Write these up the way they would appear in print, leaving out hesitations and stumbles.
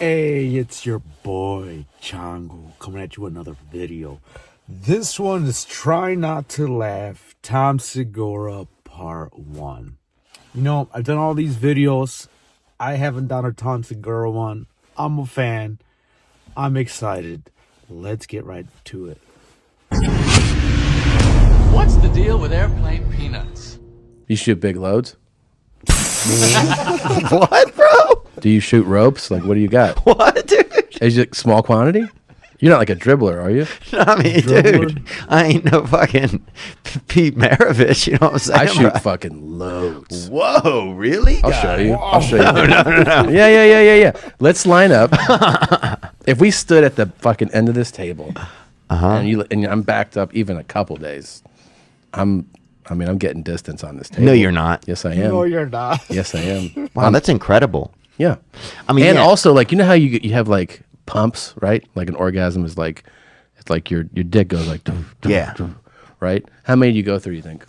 Hey, it's your boy Chango coming at you with another video. This one is Try Not to Laugh, Tom Segura Part 1. You know, I've done all these videos. I haven't done a Tom Segura one. I'm a fan. I'm excited. Let's get right to it. What's the deal with airplane peanuts? You shoot big loads? What, bro? Do you shoot ropes? Like, what do you got? What, dude? Is it small quantity? You're not like a dribbler, are you? I mean, dude, I ain't no fucking Pete Maravich, you know what I'm saying? I shoot bro? fucking loads. Whoa, really? I'll show you. I'll show you. No. Yeah. Let's line up. If we stood at the fucking end of this table, and I'm backed up even a couple days, I'm getting distance on this table. No, you're not. Yes, I am. No, you're not. Yes, I am. Wow, that's incredible. Yeah. I mean, and yeah. also, like, you know how you have like pumps, right? Like an orgasm is like, it's like your dick goes like, Yeah. right? How many do you go through, you think?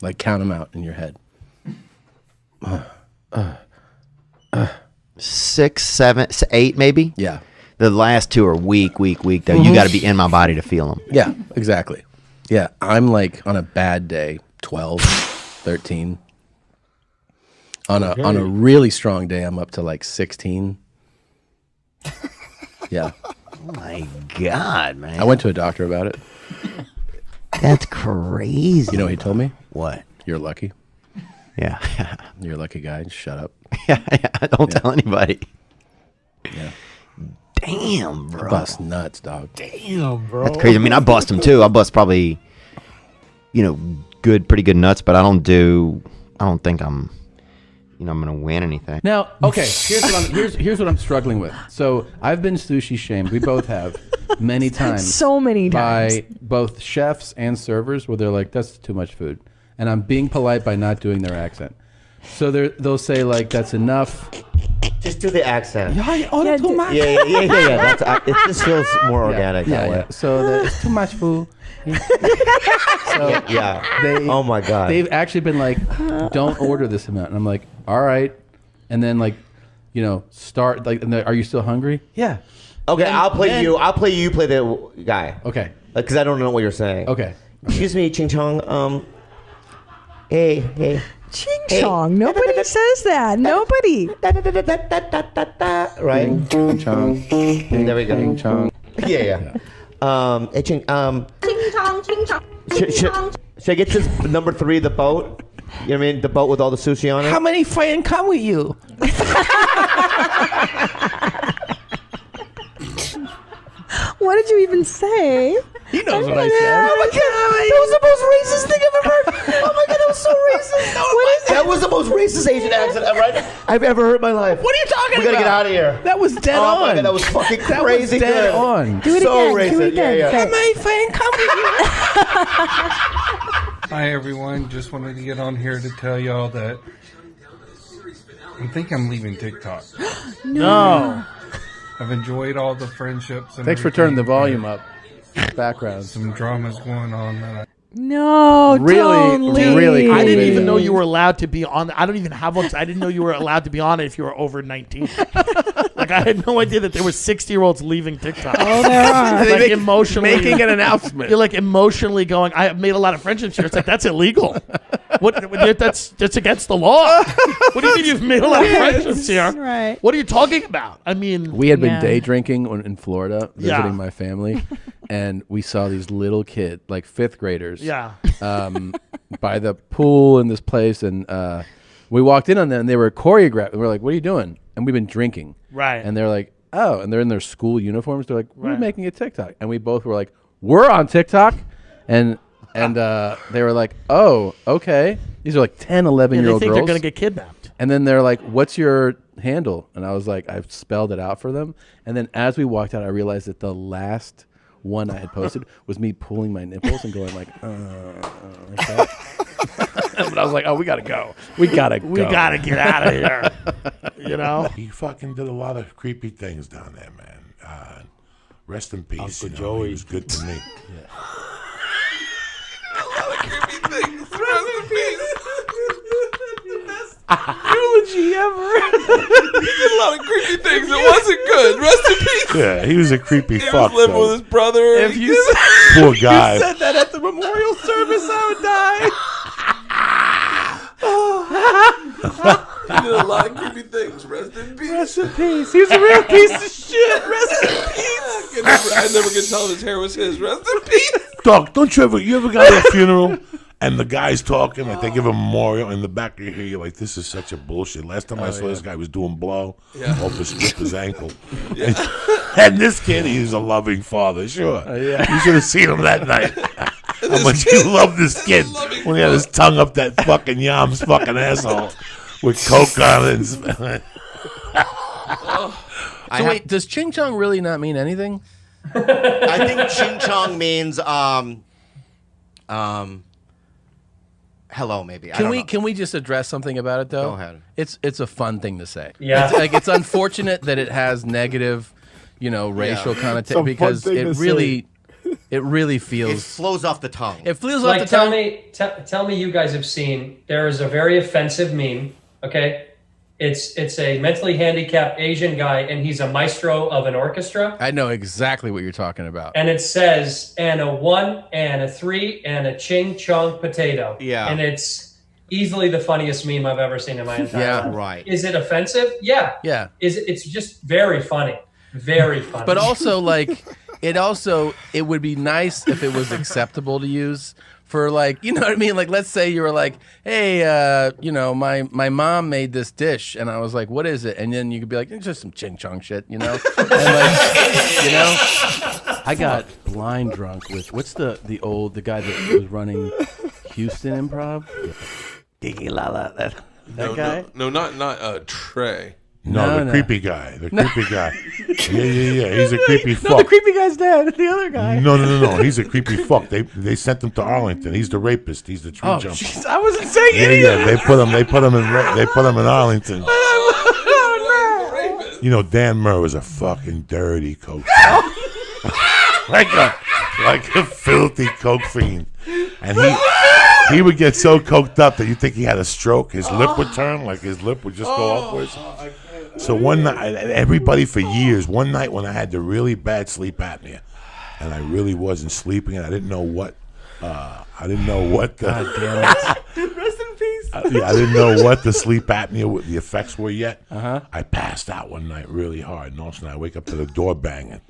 Like, count them out in your head. 6, 7, 8, maybe? Yeah. The last two are weak, though. You got to be in my body to feel them. Yeah, exactly. Yeah, I'm like on a bad day, 12, 13. On a really strong day, I'm up to like 16. Yeah. Oh, my God, man. I went to a doctor about it. That's crazy. You know what he told me? What? You're lucky. Yeah. You're a lucky guy. Just shut up. yeah. Don't tell anybody. Yeah. Damn, bro. I bust nuts, dog. Damn, bro. That's crazy. I mean, I bust them too. I bust probably, pretty good nuts, but I don't think I'm gonna win anything. Now, okay, here's what I'm struggling with. So I've been sushi shamed. We both have many times. So many times. By both chefs and servers where they're like, that's too much food. And I'm being polite by not doing their accent. So they'll say like, that's enough. Just do the accent. Yeah. Too much. Yeah. It just feels more organic that way. So it's too much food. So Yeah. Oh my God. They've actually been like, don't order this amount. And I'm like, all right. And then like, start like, are you still hungry? Yeah. Okay, I'll play you. I'll play you. You play the guy. Okay. Because I don't know what you're saying. Okay. Excuse me, Ching Chong. Hey. Ching chong. Nobody says that. Nobody. Right. Ching chong. There we go. Ching chong. Yeah. Hey, Ching. Ching chong, ching chong, ching chong. Should I get this number 3, the boat? You know what I mean? The boat with all the sushi on it. How many friends come with you? What did you even say? He knows what I said. Oh my God! That was the most racist thing I've ever heard. Oh my God, that was so racist. That was the most racist Asian accent I've ever heard in my life. What are you talking about? We gotta get out of here. That was dead Oh on. my God, that was fucking That crazy was dead good. on. Do it So again. Do it racist. again. Yeah. Say it. My friend come with you. Hi everyone, just wanted to get on here to tell y'all that I think I'm leaving TikTok. No. I've enjoyed all the friendships and Thanks for turning the volume up. Background. Some dramas going on that No, don't leave. really I didn't Cool. even know you were allowed to be on. I don't even have one. I didn't know you were allowed to be on it if you were over 19. Like I had no idea that there were 60-year-olds leaving TikTok. Oh, there are. Like emotionally making an announcement. You're like emotionally going. I have made a lot of friendships here. It's like that's illegal. That's against the law. What do you mean you've made a lot of friendships here? Right. What are you talking about? I mean, We had been Yeah. day drinking in Florida, visiting Yeah. my family, and we saw these little kids, like 5th graders, yeah. by the pool in this place, and we walked in on them, and they were choreographed. And we're like, "What are you doing?" And we've been drinking, Right. And they're like, "Oh," and they're in their school uniforms. They're like, "We're Right. making a TikTok," and we both were like, "We're on TikTok," and they were like, "Oh, okay." These are like 10, Yeah, 11-year-old they think girls. they're gonna get kidnapped. And then they're like, "What's your handle?" And I was like, I've spelled it out for them. And then as we walked out, I realized that the last one I had posted was me pulling my nipples and going like that. But I was like, "Oh, we gotta go. We gotta get out of here." You know. He fucking did a lot of creepy things down there, man. Rest in peace. Uncle You know, Joey. he was good to me. eulogy ever. He did a lot of creepy things. It wasn't good. Rest in peace. Yeah, he was a creepy He fuck. was living though. with his brother. If you Poor guy. said that at the memorial service, I would die. He did a lot of creepy things. Rest in peace. Rest in peace. He's a real piece of shit. Rest in peace. I never could tell if his hair was his. Rest in peace. Dog, you ever go to a funeral and the guy's talking, like they give a memorial, in the back of your ear, you're like, this is such a bullshit. Last time I saw this guy was doing blow off his stripper's ankle. And this kid, he's a loving father, sure. You should have seen him that night. How much he loved this kid when he had his tongue up that fucking yam's fucking asshole with coke on it. So wait, does Ching Chong really not mean anything? I think Ching Chong means hello, maybe. Can we just address something about it though? Go ahead. It's a fun thing to say. Yeah. It's unfortunate that it has negative, racial connotation because it really feels. It flows off the tongue. It flows Like, off the tongue. tell me you guys have seen, there is a very offensive meme, okay? It's a mentally handicapped Asian guy, and he's a maestro of an orchestra. I know exactly what you're talking about. And it says, and a 1, and a 3, and a ching chong potato. Yeah. And it's easily the funniest meme I've ever seen in my entire life. Right. Is it offensive? Yeah. Yeah. It's just very funny. Very funny. But also, it would be nice if it was acceptable to use for, you know what I mean? Like, let's say you were like, hey, my mom made this dish, and I was like, what is it? And then you could be like, it's just some ching chong shit, And I got blind drunk with, what's the guy that was running Houston Improv? Diggy Lala, that guy? No, not Trey. No, the creepy guy. The creepy guy. Yeah. He's a creepy fuck. No, the creepy guy's dead. The other guy. No. He's a creepy fuck. They sent him to Arlington. He's the rapist. He's the tree jumper. Jeez, I wasn't saying anything. Yeah. They put him in Arlington. You know, Dan Murr was a fucking dirty coke fiend. like a filthy coke fiend, and he would get so coked up that you think he had a stroke. His lip would turn, like his lip would just go upwards. So one night, everybody for years, one night when I had the really bad sleep apnea, and I really wasn't sleeping, and I didn't know what. God damn it! Rest in peace. I didn't know what the sleep apnea, the effects were yet. I passed out one night really hard, and all of a sudden I wake up to the door banging,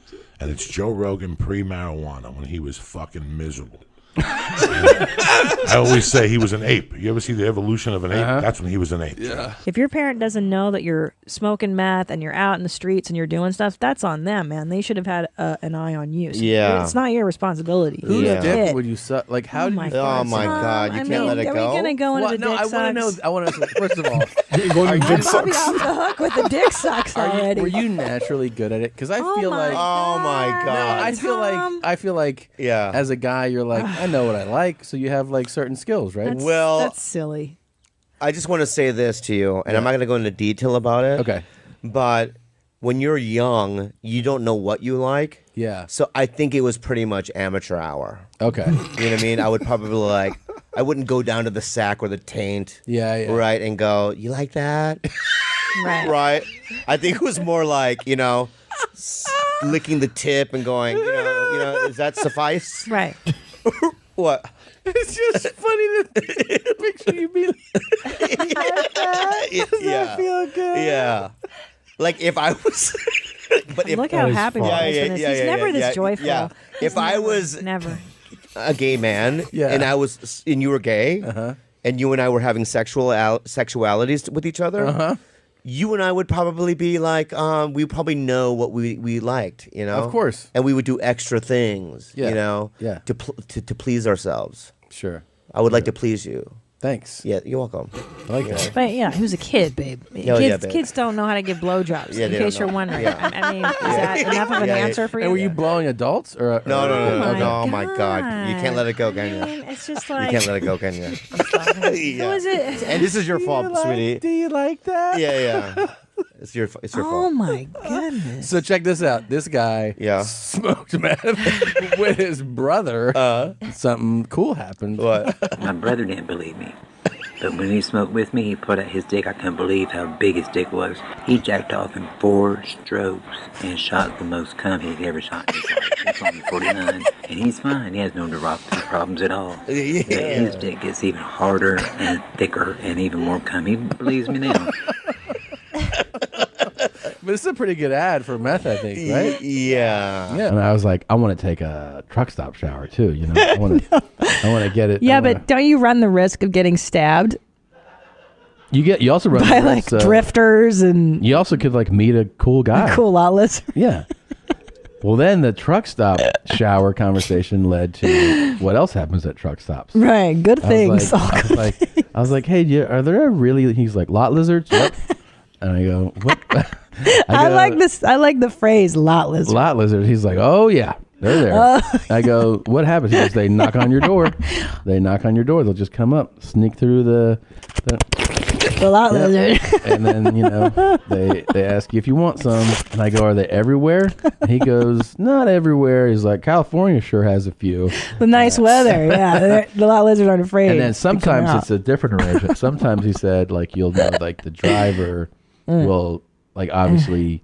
and it's Joe Rogan pre-marijuana when he was fucking miserable. I always say he was an ape. You ever see the evolution of an ape? That's when he was an ape. Yeah. If your parent doesn't know that you're smoking meth and you're out in the streets and you're doing stuff, that's on them, man. They should have had an eye on you. So it's not your responsibility. Whose You're a dick kid. would you suck? Like, how do you? Oh my God! You can't let it Are go. we gonna go into the dick I want to sucks? know. I want to. First of all, You're going to dick I'll be sucks. off the hook with the dick sucks already. were you naturally good at it? Because I Oh feel my like. Oh my God! I feel like Yeah. as a guy you're like I know what I like, so you have like certain skills, right? That's silly. I just want to say this to you, and I'm not going to go into detail about it. Okay. But when you're young, you don't know what you like. Yeah. So I think it was pretty much amateur hour. Okay. You know what I mean? I would probably I wouldn't go down to the sack or the taint. Yeah. Right, and go, you like that? Right. Right. I think it was more like, licking the tip and going, does that suffice? Right. What? It's just funny to picture you being Does that feel good? Yeah. Like if I was Look how happy he is for this. He's never this joyful. Yeah. If I was never a gay man and you were gay and you and I were having sexualities with each other, you and I would probably be like, we probably know what we liked, Of course. and we would do extra things, to please ourselves. Sure. I would like to please you. Thanks. Yeah, you're welcome. I like that. But yeah, he was a kid, babe. Kids don't know how to give blowjobs. Yeah, in they case don't you're know. wondering. Yeah. I mean, is that enough of an answer for you? And were you blowing adults or No. my Oh my God! You can't let it go, can you? I mean, it's just You like can't let it go, can you? Who is it? And this is your fault, sweetie. Do you like that? Yeah. It's your Oh fault. my goodness. So check this out. This guy smoked meth with his brother. Something cool happened. What? My brother didn't believe me. But when he smoked with me, he put out his dick. I couldn't believe how big his dick was. He jacked off in 4 strokes and shot the most cum he'd ever shot in his life. He's only 49, and he's fine. He has no neuropathy problems at all. Yeah. His dick gets even harder and thicker and even more cum. He believes me now. But it's a pretty good ad for meth, I think, right? Yeah. Yeah. And I was like, I want to take a truck stop shower too. You know, I want to get it. Yeah, but don't you run the risk of getting stabbed you also run by the like risk, drifters and you also could like meet a cool guy. cool lot lizard? Yeah. Well, then the truck stop shower conversation led to what else happens at truck stops. Right, good things. I was like, hey, are there really? He's like, lot lizards? Yep. And I go, what? I like this. I like the phrase "lot lizard." Lot lizard. He's like, oh yeah, they're there. I go, what happens? He goes, they knock on your door. They knock on your door. They'll just come up, sneak through the lot lizard. And then, you know, they ask you if you want some. And I go, are they everywhere? And he goes, not everywhere. He's like, California sure has a few. The nice weather, yeah. The lot lizards aren't afraid. And then sometimes it's a different arrangement. Sometimes he said, like, you'll know, like, the driver will, like, obviously,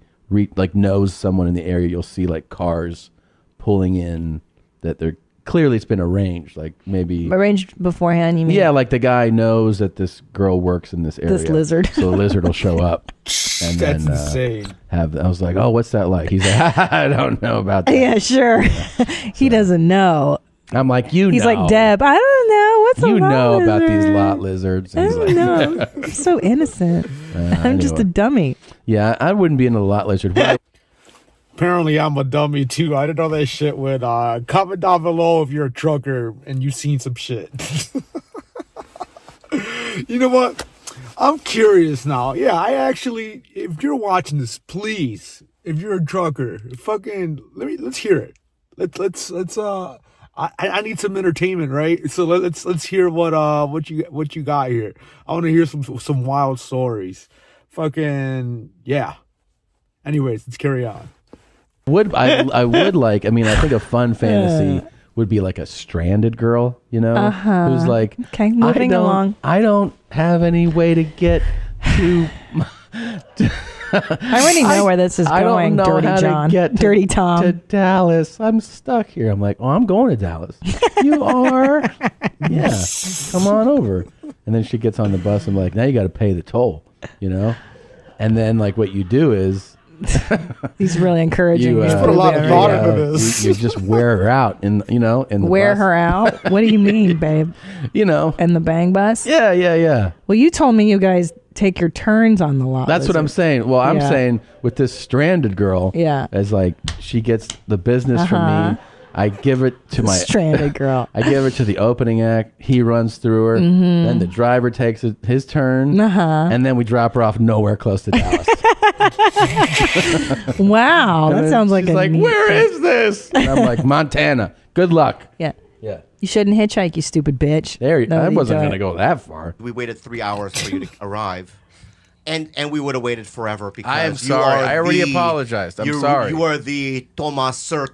knows someone in the area. You'll see, like, cars pulling in that they're clearly it's been arranged, like maybe arranged beforehand. You mean? Yeah, like the guy knows that this girl works in this area. This lizard. So the lizard will show up. And That's then, insane. I was like, oh, what's that like? He's like, I don't know about that. Yeah, sure. He doesn't know. I'm like, He's like, Deb, I don't know. What's a you lot know lizard? about these lot lizards. And I he's don't like, know. I'm so innocent. I'm just a dummy. Yeah, I wouldn't be into the lot lizard. But Apparently, I'm a dummy too. I didn't know that shit. Would comment down below if you're a trucker and you've seen some shit. You know what? I'm curious now. Yeah, I actually, if you're watching this, please, if you're a trucker, fucking let's hear it. Let's I need some entertainment, right? So let's hear what you got here. I want to hear some wild stories. Fucking yeah. Anyways, let's carry on. I would like. I mean, I think a fun fantasy would be like a stranded girl, you know, who's like, okay, moving along. I don't have any way to get to. I already know where this is I going, don't know Dirty how John. to get Dirty Tom. to Dallas. I'm stuck here. I'm like, oh, I'm going to Dallas. You are? Yeah. Come on over. And then she gets on the bus. I'm like, now you got to pay the toll, you know? And then like what you do is. He's really encouraging you. me. Put a lot of thought into this. You just wear her out in the wear bus. her out? What do you mean, babe? You know. In the bang bus? Yeah. Well, you told me you guys take your turns on the lot. That's what I'm saying. Well, I'm saying with this stranded girl, as like she gets the business from me. I give it to my stranded girl. I give it to the opening act. He runs through her. Then the driver takes his turn, and then we drop her off nowhere close to Dallas. Wow, that sounds like she's like, where is this? And I'm like, Montana. Good luck. Yeah. Yeah. You shouldn't hitchhike, you stupid bitch. I wasn't going to go that far. We waited 3 hours for you to arrive. And we would have waited forever because I am sorry. I already apologized. I'm sorry. You are the Sir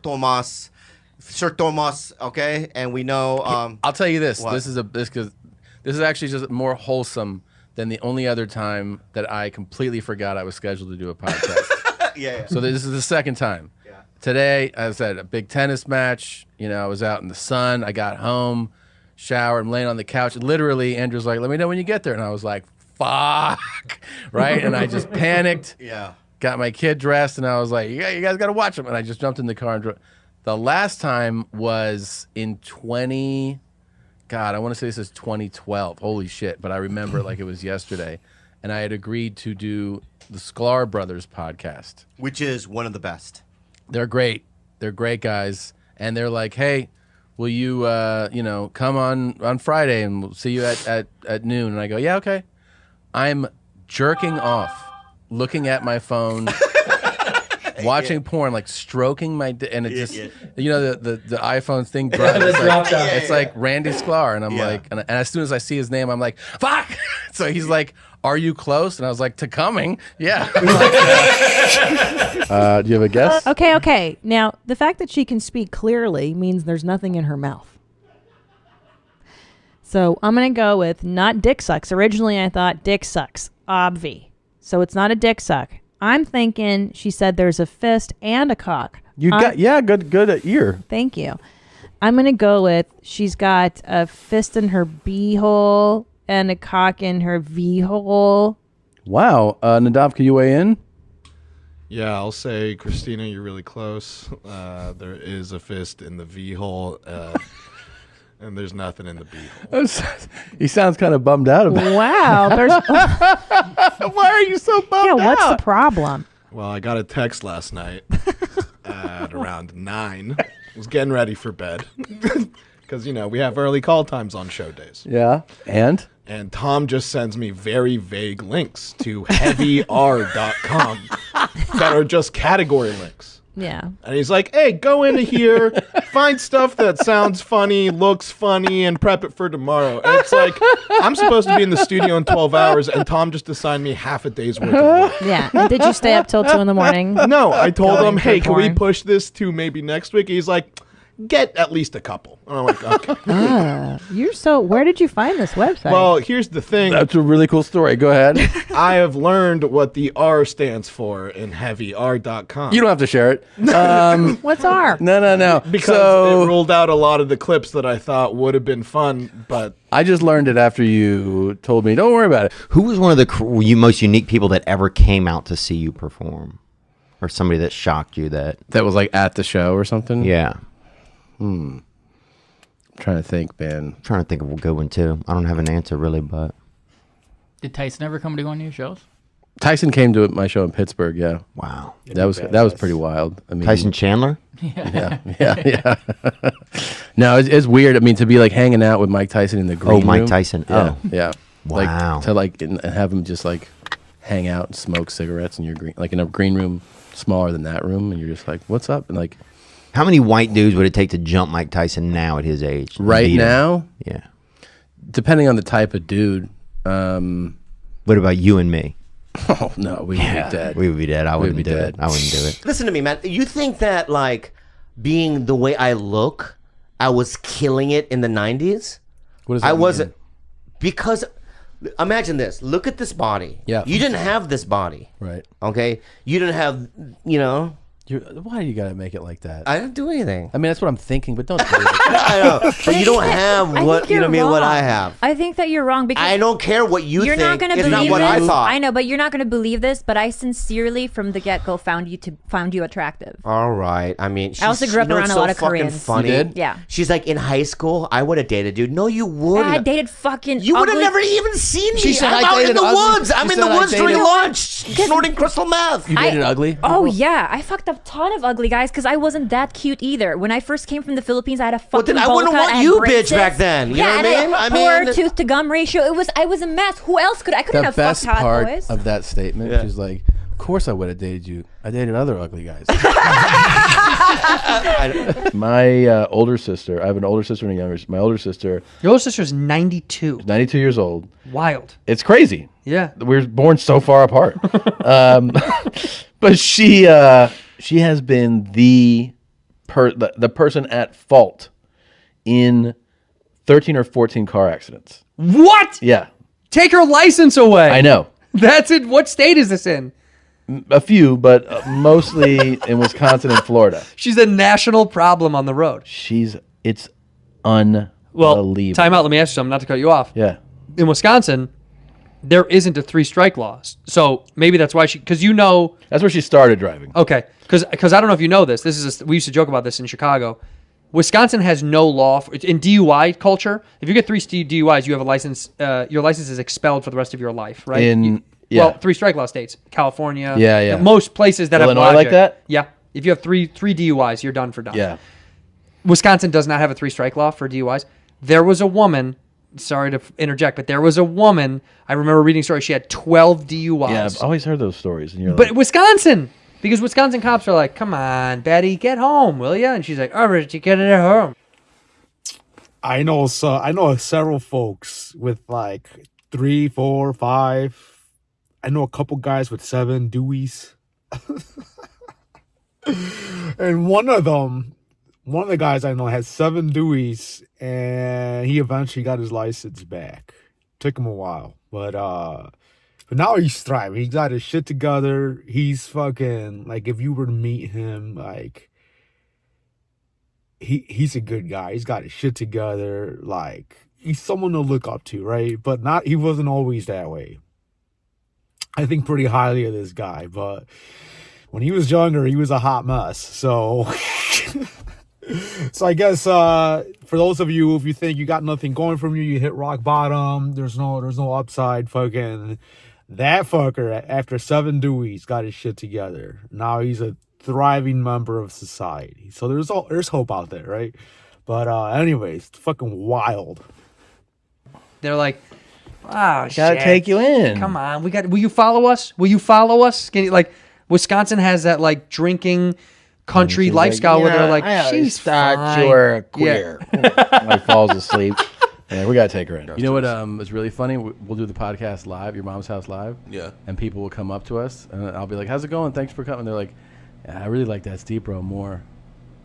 Thomas, okay? And we know. I'll tell you this. What? This is actually just more wholesome than the only other time that I completely forgot I was scheduled to do a podcast. Yeah. So this is the second time. Yeah. Today, I was at a big tennis match. You know, I was out in the sun. I got home, showered, I'm laying on the couch. Literally, Andrew's like, let me know when you get there. And I was like, fuck. Right? And I just panicked. Yeah. Got my kid dressed, and I was like, you guys got to watch him. And I just jumped in the car and drove. The last time was in I want to say this is 2012. Holy shit. But I remember it like it was yesterday. And I had agreed to do the Sklar Brothers podcast. Which is one of the best. They're great. They're great guys. And they're like, hey, will you, come on Friday and we'll see you at noon. And I go, yeah, okay. I'm jerking off, looking at my phone, watching porn, like stroking my and it just you know the iPhone thing it's like Randy Sklar, and I'm like and as soon as I see his name I'm like fuck. So he's like, are you close? And I was like, to coming. Yeah. Do you have a guess? Okay. Now, the fact that she can speak clearly means there's nothing in her mouth. So I'm going to go with not dick sucks. Originally, I thought dick sucks. Obvi. So it's not a dick suck. I'm thinking she said there's a fist and a cock. You got good ear. Thank you. I'm going to go with she's got a fist in her B-hole and a cock in her V-hole. Wow. Nadav, can you weigh in? Yeah, I'll say, Christina, you're really close. There is a fist in the V-hole, and there's nothing in the B-hole. He sounds kind of bummed out about it. Wow. Why are you so bummed out? Yeah, what's the problem? Well, I got a text last night at around 9. I was getting ready for bed. Because, we have early call times on show days. Yeah. And Tom just sends me very vague links to heavyr.com that are just category links. Yeah. And he's like, hey, go into here, find stuff that sounds funny, looks funny, and prep it for tomorrow. And it's like, I'm supposed to be in the studio in 12 hours, and Tom just assigned me half a day's worth of work. Yeah. And did you stay up till 2 a.m? No, I told him, hey, can we perform? push this to maybe next week? He's like, get at least a couple. And I'm like, okay. Where did you find this website? Well, here's the thing. That's a really cool story. Go ahead. I have learned what the R stands for in heavyr.com. You don't have to share it. What's R? No. Because it ruled out a lot of the clips that I thought would have been fun, but I just learned it after you told me. Don't worry about it. Who was one of the most unique people that ever came out to see you perform? Or somebody that shocked you that was like at the show or something? Yeah. I'm trying to think, man. Trying to think of a good one too. I don't have an answer really, but Did Tyson ever come to one of your shows? Tyson came to my show in Pittsburgh. Yeah. Wow. That was pretty wild. I mean, Tyson Chandler. Yeah. No, it's weird. I mean, to be like hanging out with Mike Tyson in the green room. Mike Tyson. Yeah. Oh. Yeah. Wow. And have him just like hang out and smoke cigarettes in your in a green room smaller than that room, and you're just like, what's up? And like, how many white dudes would it take to jump Mike Tyson now at his age? Right now? Yeah. Depending on the type of dude. What about you and me? Oh, no, we would be dead. We would be dead. I wouldn't do it. I wouldn't do it. Listen to me, man. You think that, like, being the way I look, I was killing it in the 90s? What does that I mean? wasn't. Because, imagine this. Look at this body. Yeah. You didn't have this body. Right. Okay? You didn't have, why do you gotta make it like that? I didn't do anything. I mean, that's what I'm thinking, but don't say it. I know. But you don't have what, you know what I mean, what I have. I think that you're wrong because I don't care what you you're think. not going to It's believe not what I this. thought. I know, but you're not going to believe this. But I sincerely, from the get-go, found you attractive. All right. I mean, I also grew up around a lot of Koreans. Funny. You did? Yeah. She's like, in high school, I would have dated dude. No, you wouldn't. I dated fucking. You would have ugly- never even seen me. She said I'm I out in dated the ugly. woods. I'm She in the said I woods during dated- lunch, snorting crystal meth. You dated ugly? Oh yeah, I fucked up a ton of ugly guys because I wasn't that cute either. When I first came from the Philippines, I had a fucking then I bowl wouldn't cut, want I had you, braces. bitch, back then. You know what I and mean? I poor mean- tooth to gum ratio. I was a mess. Who else could I couldn't The have best fucked hot part boys. of that statement, she's like, of course I would have dated you. I dated other ugly guys. My older sister, I have an older sister and a younger sister. My older sister. Your older sister's 92. 92 years old. Wild. It's crazy. Yeah. We're born so far apart. But she has been the person at fault in 13 or 14 car accidents. What? Yeah. Take her license away. I know. That's it. What state is this in? A few, but mostly in Wisconsin and Florida. She's a national problem on the road. It's unbelievable. Well, time out. Let me ask you something, not to cut you off. Yeah. In Wisconsin, there isn't a 3-strike law. So maybe that's why because that's where she started driving. Okay. Because I don't know if you know this. We used to joke about this in Chicago. Wisconsin has no law in DUI culture. If you get 3 DUIs, you have a license. Your license is expelled for the rest of your life, right? Well, 3-strike law states, California. Yeah. Most places that Illinois have like that. Yeah. If you have three DUIs, you're done for done. Yeah. Wisconsin does not have a 3-strike law for DUIs. There was a woman. Sorry to interject, but there was a woman. I remember reading stories. She had 12 DUIs. Yeah, I've always heard those stories. And you're But like, Wisconsin, because Wisconsin cops are like, "Come on, Betty, get home, will you?" And she's like, "All right, you get it at home." I know several folks with like 3, 4, 5. I know a couple guys with 7 Deweys. And one of them one of the guys I know had 7 Deweys, and he eventually got his license back. Took him a while, but now he's thriving. He got his shit together. He's fucking like, if you were to meet him, like, he's a good guy. He's got his shit together. Like, he's someone to look up to, right? But he wasn't always that way. I think pretty highly of this guy, but when he was younger, he was a hot mess. So, so I guess for those of you, if you think you got nothing going from you, you hit rock bottom. There's no upside. Fucking that fucker after 7 Deweys got his shit together. Now he's a thriving member of society. So there's hope out there, right? But anyways, it's fucking wild. They're like, wow, Gotta take you in. Come on, will you follow us? Will you follow us? Can you, like, Wisconsin has that like drinking country lifestyle where they're like, she's fine. You were queer. Like falls asleep. Yeah, we gotta take her in. You know what? It's really funny. We'll do the podcast live, your mom's house live. Yeah. And people will come up to us, and I'll be like, "How's it going? Thanks for coming." They're like, yeah, "I really like that Steve Bro more."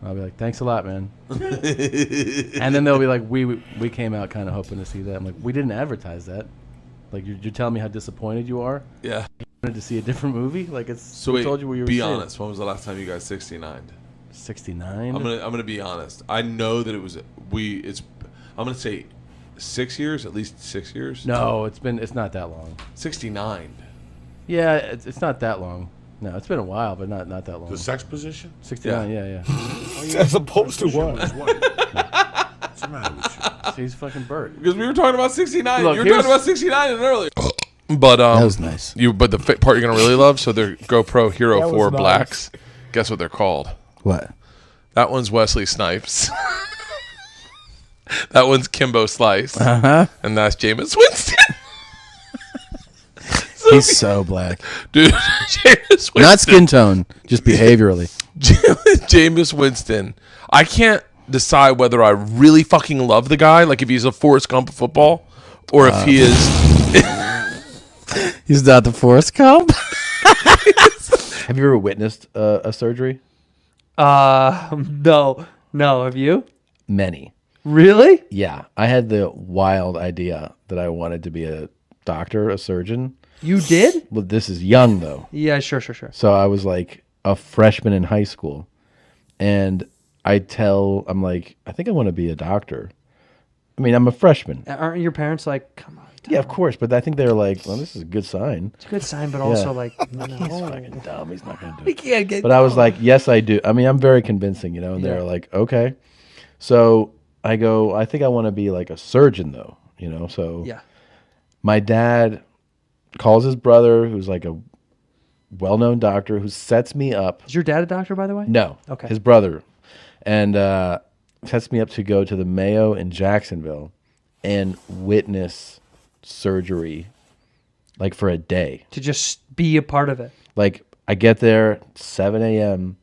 I'll be like, "Thanks a lot, man." And then they'll be like, "We came out kind of hoping to see that." I'm like, "We didn't advertise that. Like, you're telling me how disappointed you are? Yeah. You wanted to see a different movie? Like, it's." So we wait, told you we were. Be honest. When was the last time you guys 69'd? 69. I'm gonna be honest. I know that it was I'm gonna say 6 years, at least 6 years. No, it's not that long. 69. Yeah, it's not that long. No, it's been a while, but not that long. The sex position? 69, yeah. As opposed to what? What's the matter with you? So he's fucking Bert. Because we were talking about 69. Look, you were talking about 69 and earlier. But that was nice. But the part you're gonna really love. So they're GoPro Hero That 4 was Blacks. Guess what they're called? What? That one's Wesley Snipes. That one's Kimbo Slice. Uh-huh. And that's Jameis Winston. He's so black. Dude, Jameis Winston. Not skin tone, just behaviorally. Jameis Winston. I can't decide whether I really fucking love the guy, like if he's a Forrest Gump of football, or if he is... He's not the Forrest Gump. Have you ever witnessed a surgery? No. Have you? Many. Really? Yeah. I had the wild idea that I wanted to be a doctor, a surgeon. You did? Well, this is young, though. Yeah, sure. So I was like a freshman in high school. And I'm like, I think I want to be a doctor. I mean, I'm a freshman. Aren't your parents like, come on? Tom. Yeah, of course. But I think they're like, well, this is a good sign. It's a good sign, but also like, no. He's fucking dumb. He's not going to do We it. can't get But I was like, yes, I do. I mean, I'm very convincing, and they're like, okay. So I go, I think I want to be like a surgeon, though, So yeah. My dad calls his brother, who's like a well-known doctor, who sets me up. Is your dad a doctor, by the way? No. Okay. His brother. And sets me up to go to the Mayo in Jacksonville and witness surgery, like for a day. To just be a part of it. Like, I get there 7 a.m.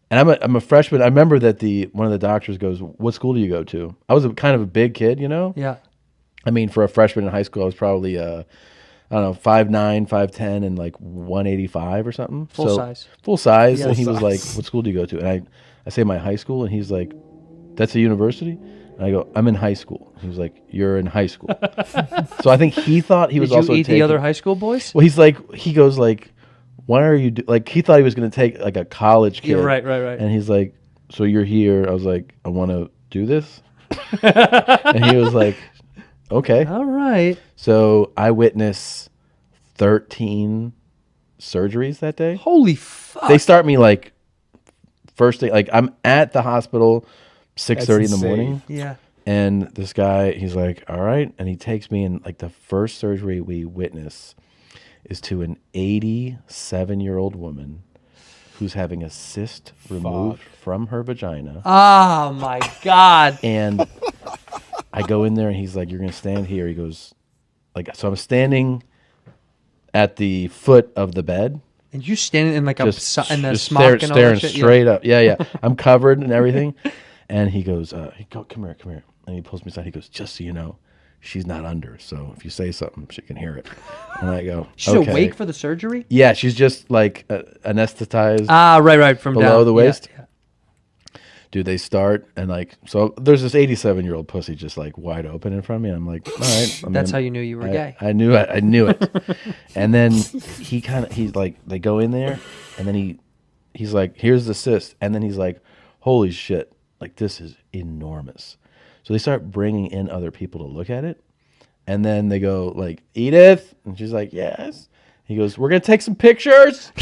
and I'm a freshman. I remember that one of the doctors goes, "What school do you go to?" I was kind of a big kid, Yeah. I mean, for a freshman in high school, I was probably I don't know, 5'9", 5'10", and like 185 or something. Full size. Full size. Yeah. And he Full was like, size. "What school do you go to?" And I say my high school, and he's like, "That's a university?" And I go, "I'm in high school." He was like, "You're in high school." So I think he thought he was also Did you eat the other high school boys? Well, he goes like, "Why are you like?" He thought he was going to take like a college kid. Yeah, right. And he's like, "So you're here?" I was like, "I want to do this." And he was like, "Okay." All right. So I witnessed 13 surgeries that day. Holy fuck. They start me like first thing, like I'm at the hospital 6:30 in the morning. Yeah. And this guy, he's like, "All right." And he takes me, and like the first surgery we witness is to an 87-year-old woman who's having a cyst removed from her vagina. Oh my God. And I go in there, and he's like, "You're going to stand here." He goes, like, so I'm standing at the foot of the bed. And you standing in like in the smock and all staring that shit? straight up. Yeah. I'm covered and everything. And he goes, come here. And he pulls me aside. He goes, "Just so you know, she's not under. So if you say something, she can hear it." And I go, She's okay. awake for the surgery? Yeah, she's just like anesthetized. Right. From below down. the waist. Yeah. Dude, they start and like so. There's this 87-year-old pussy just like wide open in front of me. And I'm like, all right. That's how you knew you were gay. I knew it. I knew it. And then he's like, they go in there, and then he's like, here's the cyst, and then he's like, holy shit, like this is enormous. So they start bringing in other people to look at it, and then they go like, Edith, and she's like, yes. He goes, we're gonna take some pictures.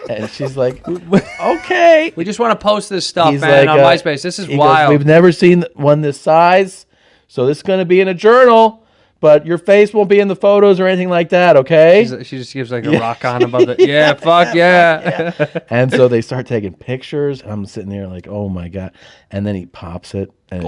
And she's like, okay. We just want to post this stuff, He's man, like, on MySpace. This is he wild. Goes, we've never seen one this size, so this is going to be in a journal, but your face won't be in the photos or anything like that, okay? She just gives like a rock on above it. Yeah, fuck yeah. And so they start taking pictures, and I'm sitting there like, oh my God. And then he pops it, and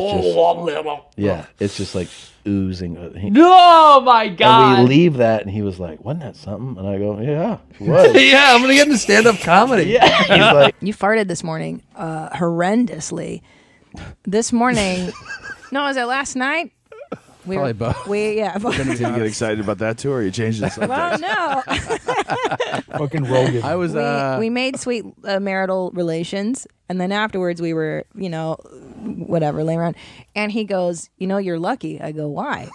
it's just like oozing. Oh my God. And we leave that, and he was like, wasn't that something? And I go, yeah, it was. Yeah, I'm going to get into stand-up comedy. Yeah. He's like, You farted this morning horrendously. This morning, no, was it last night? Probably both. Did you get excited about that too, or are you changing the subject? Well, no. Fucking Rogan. I was. We made sweet marital relations, and then afterwards we were, whatever, laying around. And he goes, you're lucky. I go, why?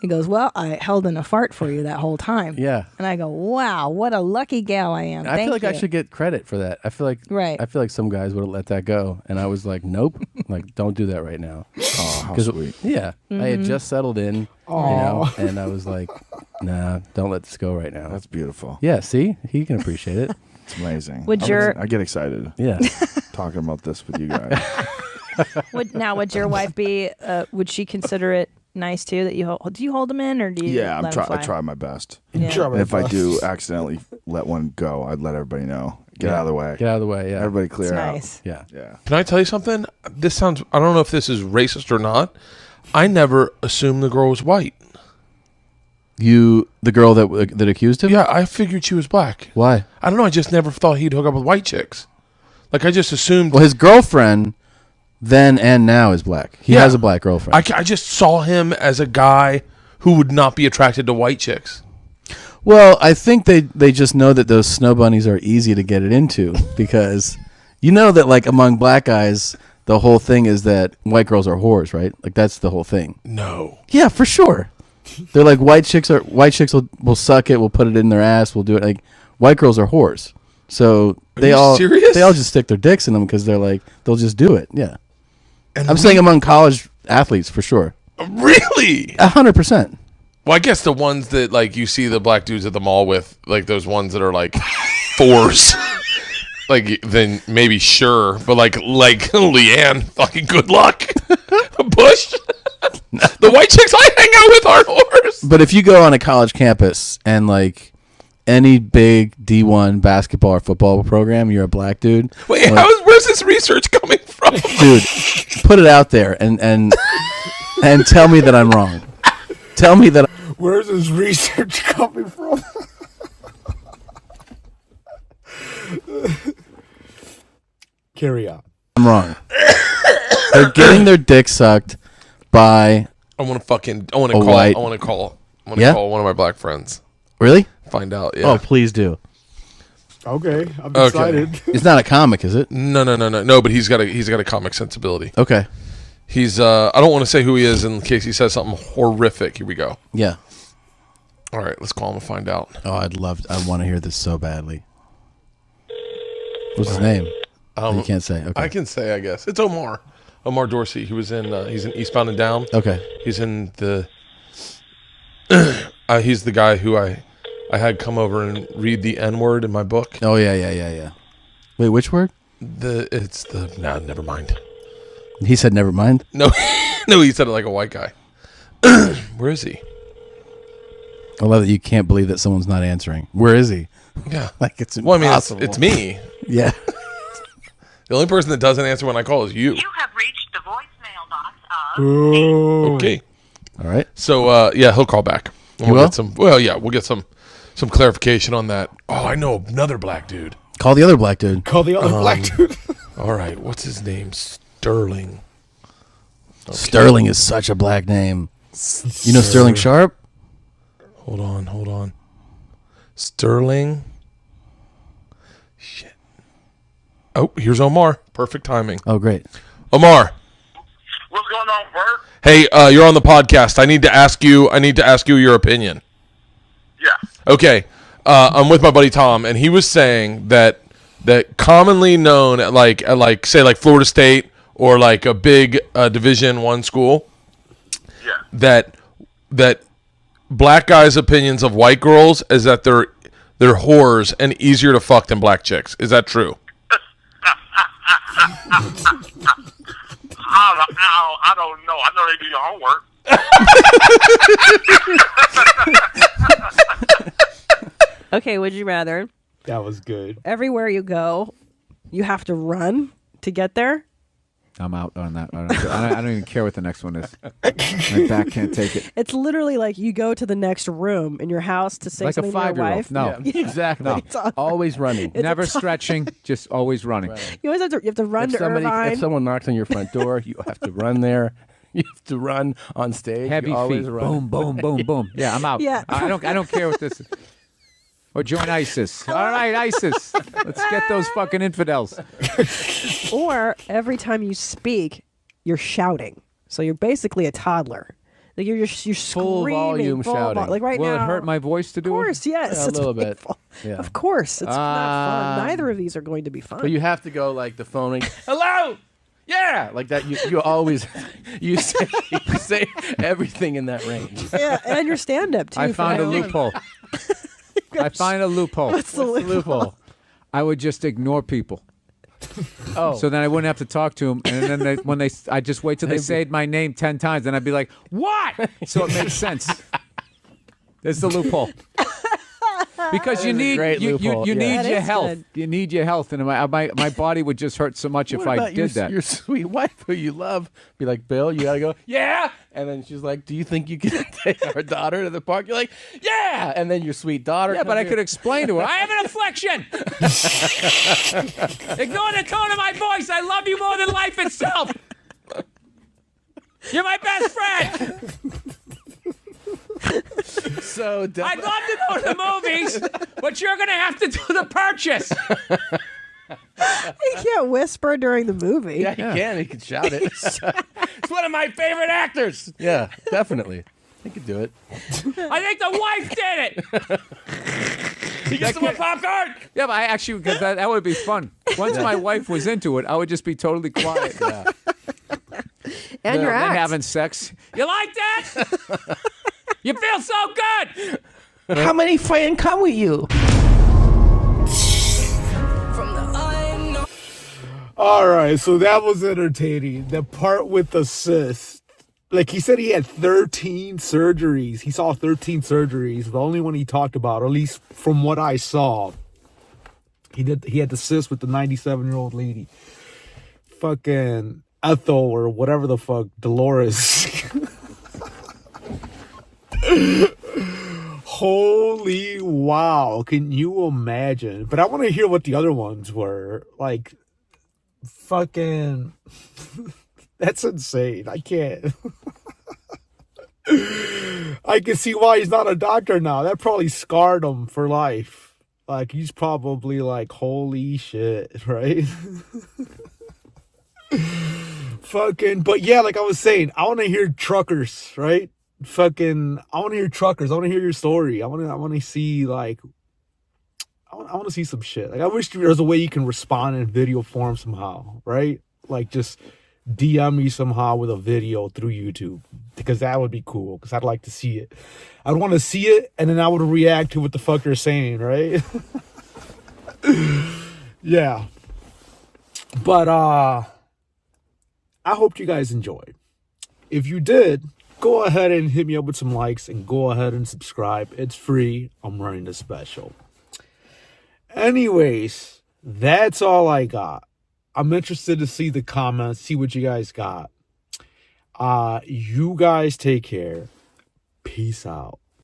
He goes, well, I held in a fart for you that whole time. Yeah. And I go, wow, what a lucky gal I am. I feel like Thank I you. should get credit for that. I feel like some guys would have let that go, and I was like, nope, like don't do that right now. Oh, how sweet. Yeah, I had Mhm. just settled in, and I was like, nah, don't let this go right now. That's beautiful. Yeah, see, he can appreciate it. It's amazing. Would I get excited. Yeah, talking about this with you guys. Would your wife be? Would she consider it nice too that you hold? Do you hold them in, or do you? Yeah, let 'em fly? I try my best. Yeah. And if I do accidentally let one go, I'd let everybody know. Get out of the way. Get out of the way. Yeah, everybody clear It's out. nice. Yeah. Can I tell you something? This sounds. I don't know if this is racist or not. I never assumed the girl was white. The girl that accused him? Yeah, I figured she was black. Why? I don't know. I just never thought he'd hook up with white chicks. Like I just assumed. Well, his girlfriend then and now is black. He has a black girlfriend. I just saw him as a guy who would not be attracted to white chicks. Well, I think they just know that those snow bunnies are easy to get it into because that like among black guys, the whole thing is that white girls are whores, right? Like that's the whole thing. No. Yeah, for sure. They're like white chicks will suck it, will put it in their ass, will do it. Like white girls are whores. So they all just stick their dicks in them because they're like they'll just do it. Yeah. And I'm saying among college athletes for sure. Really? 100%. Well, I guess the ones that like you see the black dudes at the mall with, like those ones that are like fours, like then maybe sure, but like Leanne, fucking good luck, Bush. The white chicks I hang out with aren't whores. But if you go on a college campus and like any big D1 basketball or football program, you're a black dude. Wait, like, where's this research coming from? Dude, put it out there and tell me that I'm wrong. Tell me that. Where's this research coming from? Carry on. I'm wrong. They're getting their dick sucked by. I want to call one of my black friends. Really? Find out. Yeah. Oh, please do. Okay, I'm excited. It's not a comic, is it? No. But he's got a comic sensibility. Okay. He's. I don't want to say who he is in case he says something horrific. Here we go. Yeah. All right, let's call him and find out. Oh, I want to hear this so badly. What's his name? You can't say. Okay. I can say, I guess. It's Omar. Omar Dorsey. He was in, he's in Eastbound and Down. Okay. He's in the, he's the guy who I had come over and read the N-word in my book. Oh, yeah. Wait, which word? Never mind. He said never mind? No, he said it like a white guy. Where is he? I love that you can't believe that someone's not answering. Where is he? Yeah. Like it's well, impossible. I mean, it's me. Yeah. The only person that doesn't answer when I call is you. You have reached the voicemail box of... Okay. All right. So, yeah, he'll call back. He will? We'll get some clarification on that. Oh, I know another black dude. Call the other black dude. Call the other black dude. All right. What's his name? Sterling. Okay. Sterling is such a black name. You know Sterling Sharp? Hold on. Sterling. Shit. Oh, here's Omar. Perfect timing. Oh, great. Omar. What's going on, Bert? Hey, you're on the podcast. I need to ask you your opinion. Yeah. Okay. I'm with my buddy Tom, and he was saying that commonly known at like Florida State or like a big Division I school, that black guys' opinions of white girls is that they're whores and easier to fuck than black chicks. Is that true? I don't know. I know they do your homework. Okay, would you rather? That was good. Everywhere you go, you have to run to get there. I'm out on that. I don't even care what the next one is. My back can't take it. It's literally like you go to the next room in your house to say Like a something to your 5-year-old. wife. No. Yeah. Exactly. No. It's awkward. Always running. It's Never a- stretching, just always running. You always have to run If to Irvine. if someone knocks on your front door, you have to run there. You have to run on stage. Heavy You always feet. run. Boom, boom, boom, boom. Yeah, I'm out. Yeah. I don't care what this is. Or join ISIS. All right, ISIS. Let's get those fucking infidels. Or every time you speak, you're shouting. So you're basically a toddler. Like you're Full screaming, volume shouting. Like right Will now. it hurt my voice to do it? Of course, yes. Yeah, a it's little bit. painful. Yeah. Of course, it's not fun. Neither of these are going to be fun. But you have to go like the phone ring. Hello. Yeah, like that. You always you say everything in that range. Yeah, and your stand-up too. I for found a that one. loophole. I find a loophole. What's the loophole? I would just ignore people. Oh. So then I wouldn't have to talk to them, and then I just wait till they say my name 10 times, and I'd be like, "What?" So it makes sense. There's the loophole. Because That you is a need great you loophole, yeah. need That your is health. good. You need your health, and my body would just hurt so much if What I about did that. Your sweet wife who you love. Be like, Bill, you gotta go. Yeah. And then she's like, do you think you can take our daughter to the park? You're like, yeah. And then your sweet daughter. Yeah, but I could explain to her. I have an affliction. Ignore the tone of my voice. I love you more than life itself. You're my best friend. So dumb. I'd love to go to the movies, but you're gonna have to do the purchase. He can't whisper during the movie. Yeah, he can. He can shout it. It's one of my favorite actors. Yeah, definitely. He could do it. I think the wife did it. You get some more popcorn. Yeah, but I actually, because that would be fun. Once my wife was into it, I would just be totally quiet. Yeah. And your then act. having sex. You like that? You feel so good. How many friends come with you? All right, so that was entertaining. The part with the cyst. Like he said he had 13 surgeries. He saw 13 surgeries. The only one he talked about, or at least from what I saw, he had the cyst with the 97-year-old lady. Fucking Ethel or whatever the fuck, Dolores. Holy wow. Can you imagine? But I want to hear what the other ones were. Like, fucking... That's insane. I can't. I can see why he's not a doctor now. That probably scarred him for life. Like, he's probably like, holy shit, right? Fucking, but yeah, like I was saying, I want to hear truckers, right? Fucking, I want to hear truckers. I want to hear your story. I want to see, like, I want to see some shit. Like, I wish there was a way you can respond in video form somehow, right? Like, just DM me somehow with a video through YouTube, because that would be cool, because I'd like to see it. I'd want to see it, and then I would react to what the fuck they're saying, right? Yeah. But I hope you guys enjoyed. If you did, go ahead and hit me up with some likes, and go ahead and subscribe. It's free. I'm running a special. Anyways, that's all I got. I'm interested to see the comments, see what you guys got. You guys take care. Peace out.